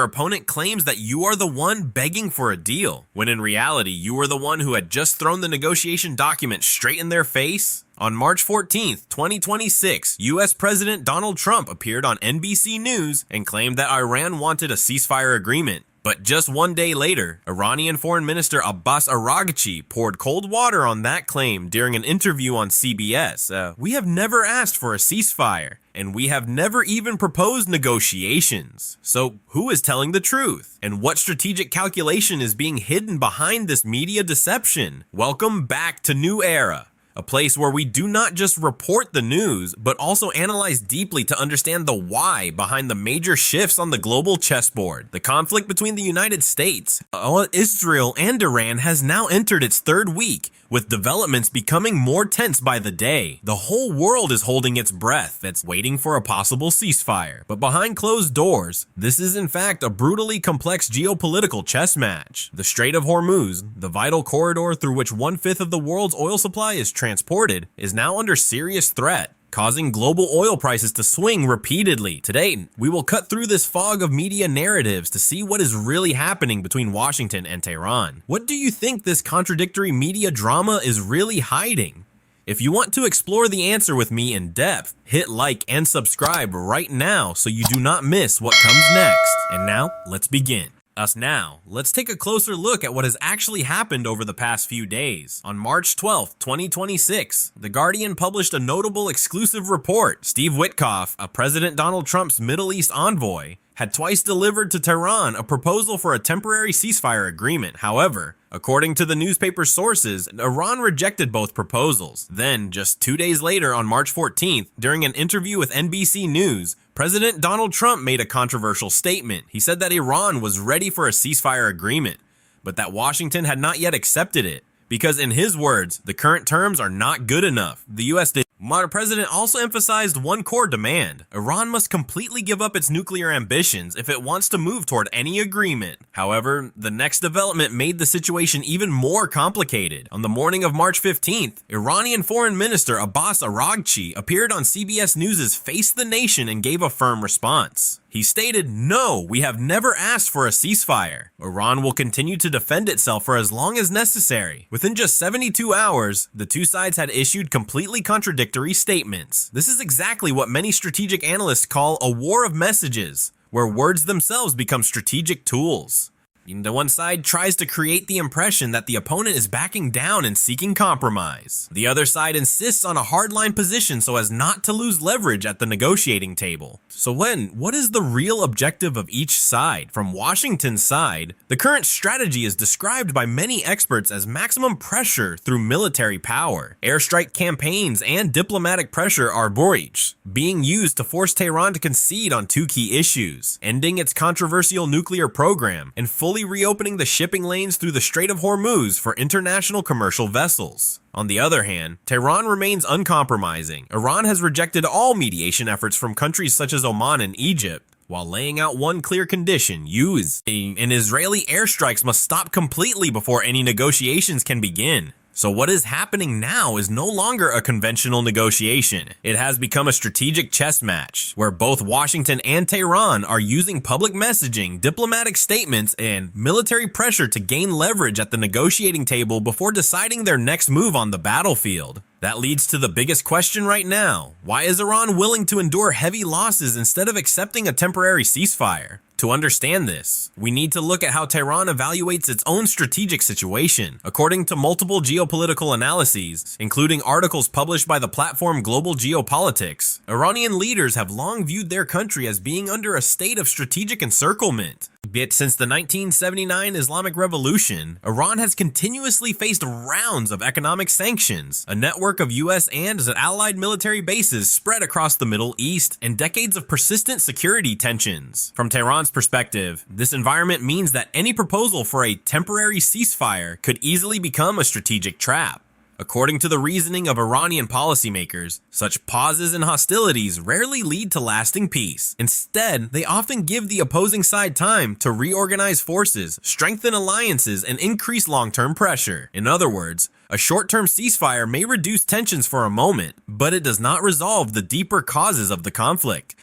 your opponent claims that you are the one begging for a deal, when in reality you were the one who had just thrown the negotiation document straight in their face? On March 14th, 2026, US President Donald Trump appeared on NBC News and claimed that Iran wanted a ceasefire agreement. But just one day later, Iranian Foreign Minister Abbas Araghchi poured cold water on that claim during an interview on CBS. We have never asked for a ceasefire, and we have never even proposed negotiations. So who is telling the truth? And what strategic calculation is being hidden behind this media deception? Welcome back to New Era, a place where we do not just report the news, but also analyze deeply to understand the why behind the major shifts on the global chessboard. The conflict between the United States, Israel, and Iran has now entered its third week, with developments becoming more tense by the day. The whole world is holding its breath. It's waiting for a possible ceasefire. But behind closed doors, this is in fact a brutally complex geopolitical chess match. The Strait of Hormuz, the vital corridor through which 1/5 of the world's oil supply is transported, is now under serious threat, causing global oil prices to swing repeatedly. Today, we will cut through this fog of media narratives to see what is really happening between Washington and Tehran. What do you think this contradictory media drama is really hiding? If you want to explore the answer with me in depth, hit like and subscribe right now so you do not miss what comes next. And now, let's begin. Let's take a closer look at what has actually happened over the past few days. On March 12th, 2026, The Guardian published a notable exclusive report. Steve Witkoff, President Donald Trump's Middle East envoy, had twice delivered to Tehran a proposal for a temporary ceasefire agreement. However, according to the newspaper's sources, Iran rejected both proposals. Then, just 2 days later on March 14th, during an interview with NBC News, President Donald Trump made a controversial statement. He said that Iran was ready for a ceasefire agreement, but that Washington had not yet accepted it, because in his words, the current terms are not good enough. The US president also emphasized one core demand: Iran must completely give up its nuclear ambitions if it wants to move toward any agreement. However, the next development made the situation even more complicated. On the morning of March 15th, Iranian Foreign Minister Abbas Araghchi appeared on CBS News' Face the Nation and gave a firm response. He stated, "No, we have never asked for a ceasefire. Iran will continue to defend itself for as long as necessary." Within just 72 hours, the two sides had issued completely contradictory statements. This is exactly what many strategic analysts call a war of messages, where words themselves become strategic tools. The one side tries to create the impression that the opponent is backing down and seeking compromise. The other side insists on a hardline position so as not to lose leverage at the negotiating table. So what is the real objective of each side? From Washington's side, the current strategy is described by many experts as maximum pressure through military power. Airstrike campaigns and diplomatic pressure are being used to force Tehran to concede on two key issues: ending its controversial nuclear program and fully reopening the shipping lanes through the Strait of Hormuz for international commercial vessels. On the other hand, Tehran remains uncompromising. Iran has rejected all mediation efforts from countries such as Oman and Egypt, while laying out one clear condition: Israeli airstrikes must stop completely before any negotiations can begin. So what is happening now is no longer a conventional negotiation. It has become a strategic chess match, where both Washington and Tehran are using public messaging, diplomatic statements, and military pressure to gain leverage at the negotiating table before deciding their next move on the battlefield. That leads to the biggest question right now: why is Iran willing to endure heavy losses instead of accepting a temporary ceasefire? To understand this, we need to look at how Tehran evaluates its own strategic situation. According to multiple geopolitical analyses, including articles published by the platform Global Geopolitics, Iranian leaders have long viewed their country as being under a state of strategic encirclement. Yet since the 1979 Islamic Revolution, Iran has continuously faced rounds of economic sanctions, a network of US and allied military bases spread across the Middle East, and decades of persistent security tensions. From Tehran's perspective, this environment means that any proposal for a temporary ceasefire could easily become a strategic trap. According to the reasoning of Iranian policymakers, such pauses and hostilities rarely lead to lasting peace. Instead, they often give the opposing side time to reorganize forces, strengthen alliances, and increase long-term pressure. In other words, a short-term ceasefire may reduce tensions for a moment, but it does not resolve the deeper causes of the conflict.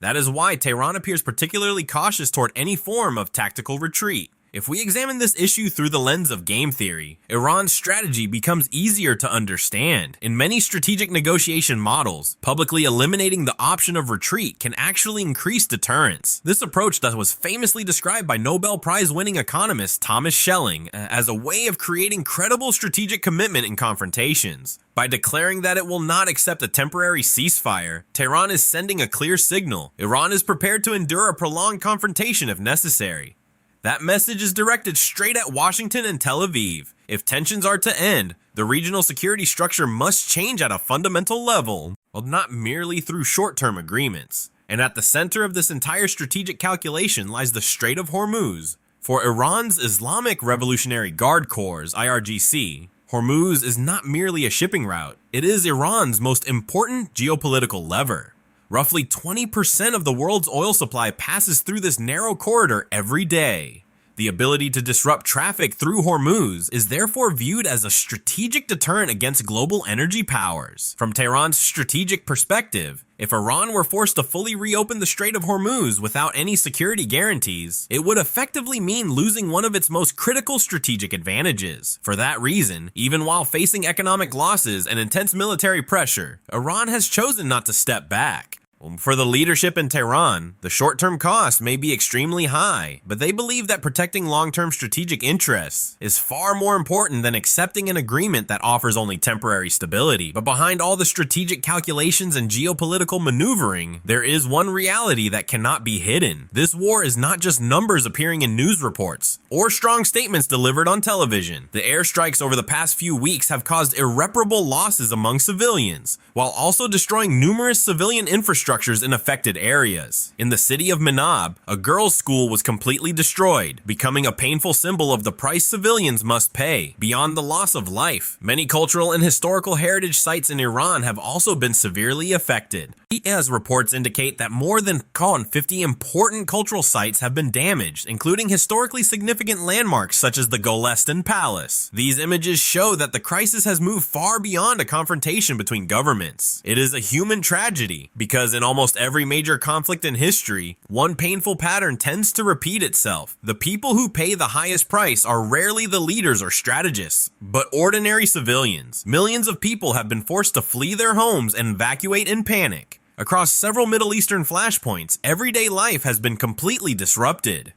That is why Tehran appears particularly cautious toward any form of tactical retreat. If we examine this issue through the lens of game theory, Iran's strategy becomes easier to understand. In many strategic negotiation models, publicly eliminating the option of retreat can actually increase deterrence. This approach that was famously described by Nobel Prize-winning economist Thomas Schelling as a way of creating credible strategic commitment in confrontations. By declaring that it will not accept a temporary ceasefire, Tehran is sending a clear signal. Iran is prepared to endure a prolonged confrontation if necessary. That message is directed straight at Washington and Tel Aviv. If tensions are to end, the regional security structure must change at a fundamental level, well, not merely through short-term agreements. And at the center of this entire strategic calculation lies the Strait of Hormuz. For Iran's Islamic Revolutionary Guard Corps, IRGC, Hormuz is not merely a shipping route. It is Iran's most important geopolitical lever. Roughly 20% of the world's oil supply passes through this narrow corridor every day. The ability to disrupt traffic through Hormuz is therefore viewed as a strategic deterrent against global energy powers. From Tehran's strategic perspective, if Iran were forced to fully reopen the Strait of Hormuz without any security guarantees, it would effectively mean losing one of its most critical strategic advantages. For that reason, even while facing economic losses and intense military pressure, Iran has chosen not to step back. For the leadership in Tehran, the short-term cost may be extremely high, but they believe that protecting long-term strategic interests is far more important than accepting an agreement that offers only temporary stability. But behind all the strategic calculations and geopolitical maneuvering, there is one reality that cannot be hidden. This war is not just numbers appearing in news reports or strong statements delivered on television. The airstrikes over the past few weeks have caused irreparable losses among civilians, while also destroying numerous civilian infrastructures in affected areas. In the city of Manab, a girls' school was completely destroyed, becoming a painful symbol of the price civilians must pay. Beyond the loss of life, many cultural and historical heritage sites in Iran have also been severely affected. As reports indicate that more than 50 important cultural sites have been damaged, including historically significant landmarks such as the Golestan Palace. These images show that the crisis has moved far beyond a confrontation between governments. It is a human tragedy, because in almost every major conflict in history, one painful pattern tends to repeat itself. The people who pay the highest price are rarely the leaders or strategists, but ordinary civilians. Millions of people have been forced to flee their homes and evacuate in panic. Across several Middle Eastern flashpoints, everyday life has been completely disrupted.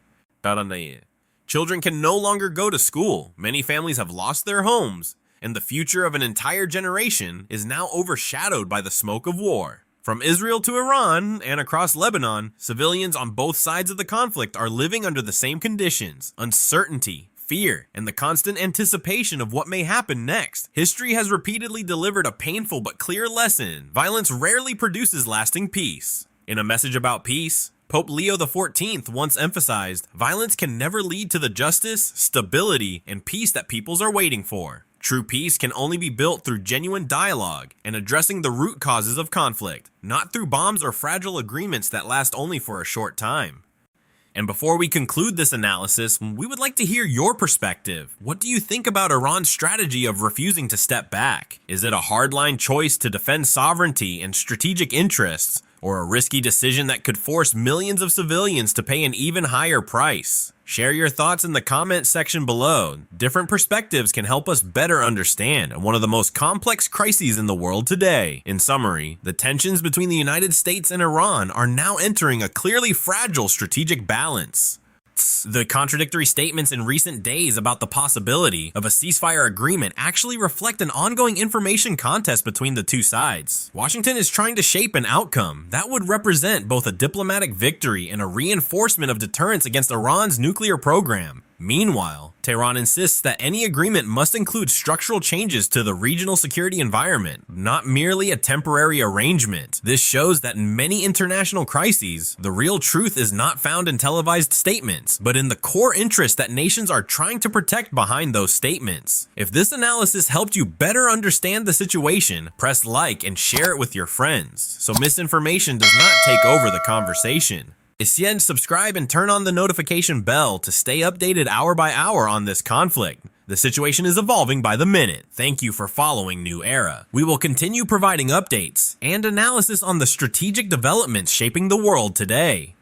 Children can no longer go to school. Many families have lost their homes, and the future of an entire generation is now overshadowed by the smoke of war. From Israel to Iran and across Lebanon, civilians on both sides of the conflict are living under the same conditions: uncertainty, fear, and the constant anticipation of what may happen next. History has repeatedly delivered a painful but clear lesson: violence rarely produces lasting peace. In a message about peace, Pope Leo XIV once emphasized, violence can never lead to the justice, stability, and peace that peoples are waiting for. True peace can only be built through genuine dialogue and addressing the root causes of conflict, not through bombs or fragile agreements that last only for a short time. And before we conclude this analysis, we would like to hear your perspective. What do you think about Iran's strategy of refusing to step back? Is it a hardline choice to defend sovereignty and strategic interests, or a risky decision that could force millions of civilians to pay an even higher price? Share your thoughts in the comment section below. Different perspectives can help us better understand one of the most complex crises in the world today. In summary, the tensions between the United States and Iran are now entering a clearly fragile strategic balance. The contradictory statements in recent days about the possibility of a ceasefire agreement actually reflect an ongoing information contest between the two sides. Washington is trying to shape an outcome that would represent both a diplomatic victory and a reinforcement of deterrence against Iran's nuclear program. Meanwhile, Tehran insists that any agreement must include structural changes to the regional security environment, not merely a temporary arrangement. This shows that in many international crises, the real truth is not found in televised statements, but in the core interests that nations are trying to protect behind those statements. If this analysis helped you better understand the situation, press like and share it with your friends, so misinformation does not take over the conversation. Isien, subscribe and turn on the notification bell to stay updated hour by hour on this conflict. The situation is evolving by the minute. Thank you for following New Era. We will continue providing updates and analysis on the strategic developments shaping the world today.